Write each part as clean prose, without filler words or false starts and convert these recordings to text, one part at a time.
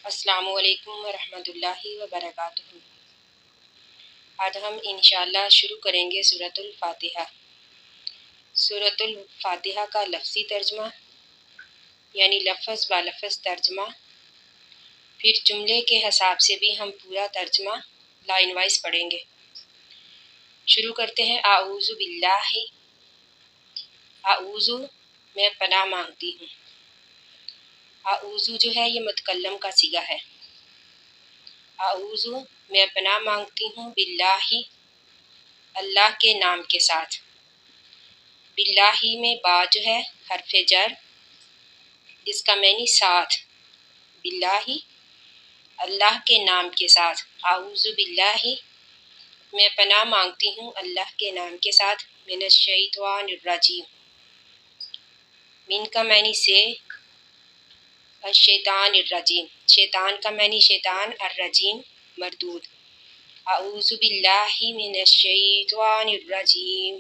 السلام علیکم ورحمۃ اللہ وبرکاتہ۔ آج ہم انشاءاللہ شروع کریں گے سورۃ الفاتحہ۔ سورۃ الفاتحہ کا لفظی ترجمہ یعنی لفظ با لفظ ترجمہ، پھر جملے کے حساب سے بھی ہم پورا ترجمہ لائن وائز پڑھیں گے۔ شروع کرتے ہیں۔ اعوذ باللہ، اعوذ میں پناہ مانگتی ہوں۔ اعوذ جو ہے یہ متکلم کا صیغہ ہے۔ اعوذ میں پناہ مانگتی ہوں باللہ، اللہ کے نام کے ساتھ۔ باللہ میں با جو ہے حرف جر، جس کا معنی ساتھ۔ باللہ اللہ کے نام کے ساتھ۔ اعوذ باللہ میں پناہ مانگتی ہوں اللہ کے نام کے ساتھ، من الشیطان الرجیم۔ من کا معنی سے، الشیطان الرجیم شیطان کا معنی شیطان، الرجیم مردود۔ اعوذ باللہ من الشیطان الرجیم،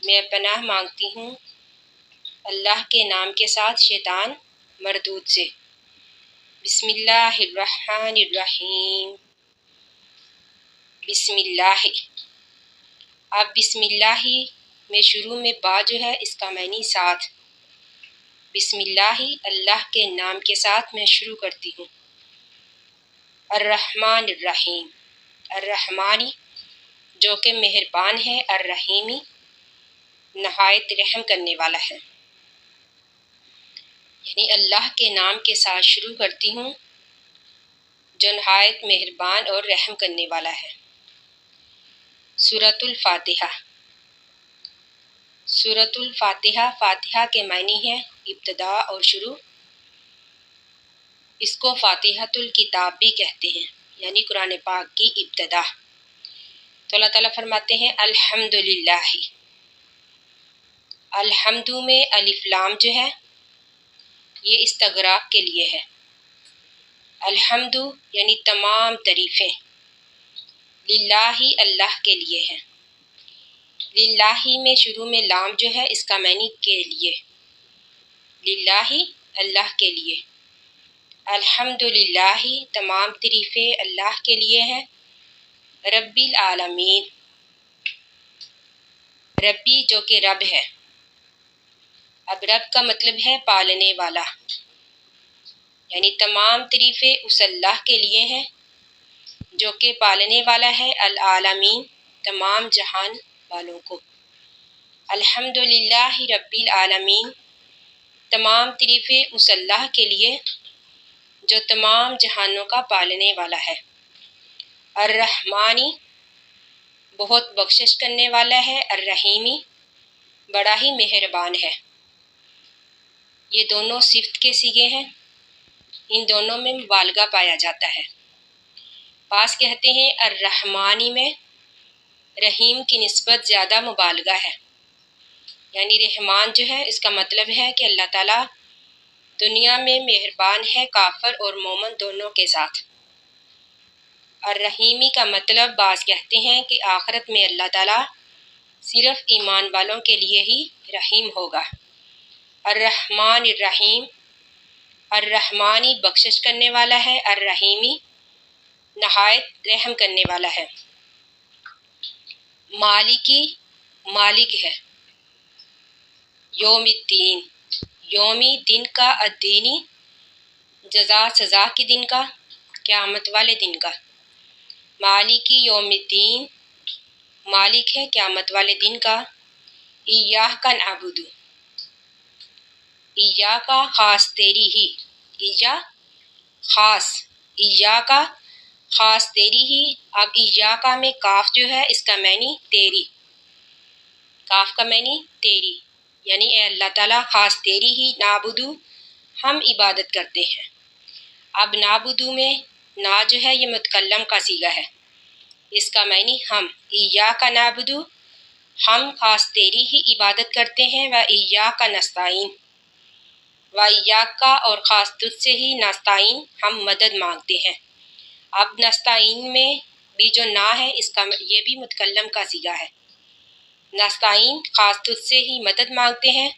میں پناہ مانگتی ہوں اللہ کے نام کے ساتھ شیطان مردود سے۔ بسم اللہ الرحمن الرحیم، بسم اللہ۔ اب بسم اللہ میں شروع میں با جو ہے اس کا معنی ساتھ۔ بسم اللہ اللہ کے نام کے ساتھ میں شروع کرتی ہوں۔ الرحمن الرحیم، الرحمانی جو کہ مہربان ہے، الرحیمی نہایت رحم کرنے والا ہے، یعنی اللہ کے نام کے ساتھ شروع کرتی ہوں جو نہایت مہربان اور رحم کرنے والا ہے۔ سورۃ الفاتحہ۔ سورۃ الفاتحہ فاتحہ کے معنی ہے ابتدا اور شروع۔ اس کو فاتحۃ الکتاب بھی کہتے ہیں، یعنی قرآن پاک کی ابتدا۔ تو اللہ تعالیٰ فرماتے ہیں الحمدللہ۔ الحمد میں الف لام جو ہے یہ استغراق کے لیے ہے۔ الحمد یعنی تمام تعریفیں، للہ اللہ کے لیے ہے۔ للہ میں شروع میں لام جو ہے اس کا معنی کے لیے، للہ اللہ کے لیے۔ الحمدللہ تمام تعریفیں اللہ کے لیے ہیں، رب العالمین ربی جو کہ رب ہے۔ اب رب کا مطلب ہے پالنے والا، یعنی تمام تعریفیں اس اللہ کے لیے ہیں جو کہ پالنے والا ہے، العالمین تمام جہان والوں کو۔ الحمدللہ رب العالمین تمام تعریفیں اس اللہ کے لیے جو تمام جہانوں کا پالنے والا ہے۔ الرحمانی بہت بخشش کرنے والا ہے، الرحیمی بڑا ہی مہربان ہے۔ یہ دونوں صفت کے صیغے ہیں، ان دونوں میں مبالغہ پایا جاتا ہے۔ بعض کہتے ہیں الرحمانی میں رحیم کی نسبت زیادہ مبالغہ ہے، یعنی رحمان جو ہے اس کا مطلب ہے کہ اللہ تعالیٰ دنیا میں مہربان ہے کافر اور مومن دونوں کے ساتھ۔ الرحیمی کا مطلب بعض کہتے ہیں کہ آخرت میں اللہ تعالیٰ صرف ایمان والوں کے لیے ہی رحیم ہوگا۔ الرحمن الرحیم، الرحمانی بخشش کرنے والا ہے، الرحیمی نہایت رحم کرنے والا ہے۔ مالکی مالک ہے، یوم الدین یومی دن کا، الدینی جزا سزا کے دن کا، قیامت والے دن کا۔ مالکی یوم الدین مالک ہے قیامت والے دن کا۔ ایاک نعبد، ایاک خاص تیری ہی، خاص، ایاک خاص تیری ہی۔ اب ایاک میں کاف جو ہے اس کا معنی تیری، کاف کا معنی تیری، یعنی اے اللہ تعالیٰ خاص تیری ہی نعبد ہم عبادت کرتے ہیں۔ اب نعبد میں نا جو ہے یہ متکلم کا صیغہ ہے، اس کا معنی ہم، ایاک نعبد ہم خاص تیری ہی عبادت کرتے ہیں، و ایاک نستعین و ایاک اور خاص تجھ سے ہی نستعین ہم مدد مانگتے ہیں۔ اب نستعین میں بھی جو نا ہے اس کا یہ بھی متکلم کا صیغہ ہے۔ نستعین خاص تجھ سے ہی مدد مانگتے ہیں۔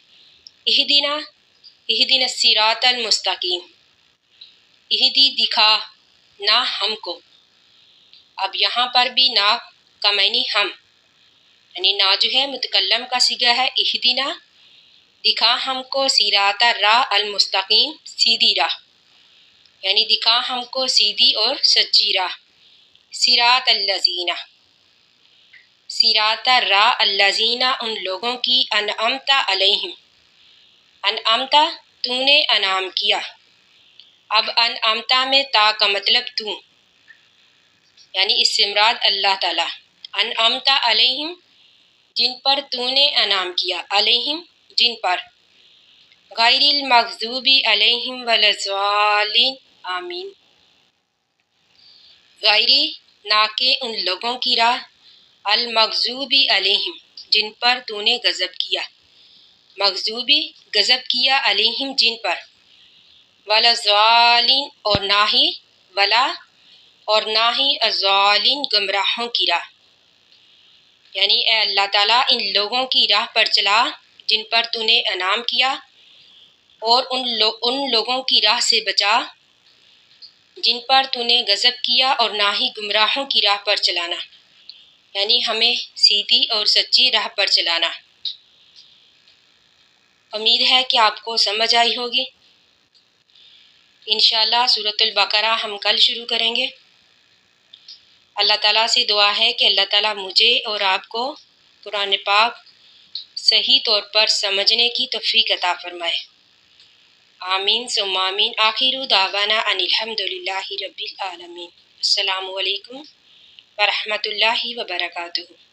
اہدنا الصراط المستقیم، اہدی دکھا نا ہم کو. اب یہاں پر بھی نا کا معنی ہم، یعنی نا جو ہے متکلم کا صیغہ ہے اہدینا، دکھا ہم کو صراط الراہ المستقیم، سیدھی راہ، یعنی دکھا ہم کو سیدھی اور سچی راہ. صراط الذین، صراط الراہ الذین ان لوگوں کی، انعمت علیہم، انعمت تو نے انعام کیا. اب انعمت میں تا کا مطلب تو، یعنی اس سے مراد اللہ تعالیٰ. انعمت علیہم جن پر تو نے انعام کیا، علیہم جن پر، غیر المغضوب علیہم ولا الضالین، آمین. غیر نہ کہ ان لوگوں کی راہ، المغضوب علیہم جن پر تو نے غضب کیا، مغضوبی غضب کیا، علیہم جن پر، ولا الضالین اور نہ ہی، ولا اور نہ ہی الضالین گمراہوں کی راہ. یعنی اے اللہ تعالیٰ ان لوگوں کی راہ پر چلا جن پر تو نے انعام کیا، اور ان لوگوں کی راہ سے بچا جن پر تو نے غضب کیا، اور نہ ہی گمراہوں کی راہ پر چلانا، یعنی ہمیں سیدھی اور سچی راہ پر چلانا. امید ہے کہ آپ کو سمجھ آئی ہوگی. انشاءاللہ سورۃ البقرہ ہم کل شروع کریں گے. اللہ تعالیٰ سے دعا ہے کہ اللہ تعالیٰ مجھے اور آپ کو قرآن پاک صحیح طور پر سمجھنے کی توفیق عطا فرمائے. آمین ثم آمین. آخر دعوانا ان الحمد للہ رب العالمین. السلام علیکم ورحمۃ اللہ وبرکاتہ.